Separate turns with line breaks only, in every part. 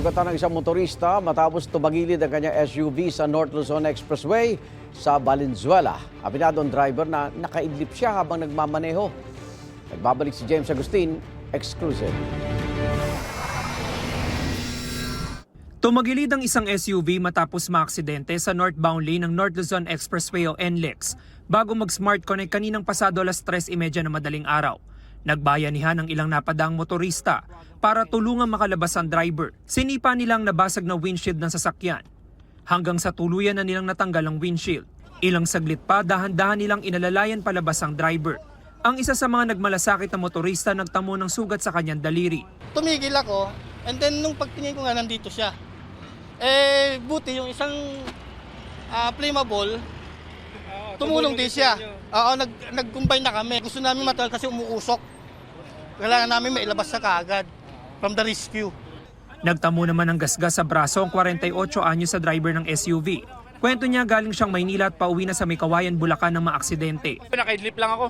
Nasugatan ng isang motorista matapos tumagilid ang kanyang SUV sa North Luzon Expressway sa Valenzuela. Aminado ang driver na nakaidlip siya habang nagmamaneho. Nagbabalik si James Agustin, exclusive.
Tumagilid ang isang SUV matapos maaksidente sa northbound lane ng North Luzon Expressway o NLEX bago mag-smart connect kaninang pasado alas 3:30 ng madaling araw. Nagbayanihan ang ilang napadaang motorista para tulungan makalabas ang driver. Sinipa nilang nabasag na windshield ng sasakyan. Hanggang sa tuluyan na nilang natanggal ang windshield. Ilang saglit pa, dahan-dahan nilang inalalayan palabas ang driver. Ang isa sa mga nagmalasakit na motorista nagtamo ng sugat sa kanyang daliri.
Tumigil ako, and then nung pagtingin ko nga nandito siya. Buti yung isang flammable, tumulong din siya. Oo, nag-combine na kami. Gusto namin matagal kasi umuusok. Kailangan namin mailabas siya kaagad from the rescue.
Nagtamo naman ng gasgas sa braso ang 48 anyo sa driver ng SUV. Kwento niya galing siyang Maynila at pauwi na sa Mikawayan, Bulacan ng maaksidente.
Nakaidlip lang ako.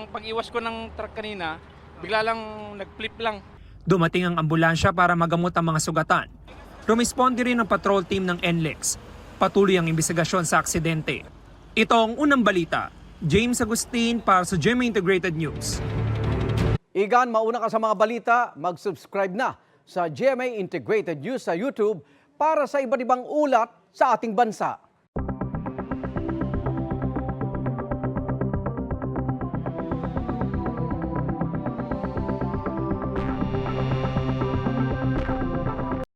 Pag-iwas ko ng truck kanina, bigla lang nag-flip lang.
Dumating ang ambulansya para magamot ang mga sugatan. Rumisponde rin ang patrol team ng NLEX. Patuloy ang investigasyon sa aksidente. Ito ang unang balita. James Agustin para sa GMA Integrated News.
Igan, mauna ka sa mga balita, mag-subscribe na sa GMA Integrated News sa YouTube para sa iba't ibang ulat sa ating bansa.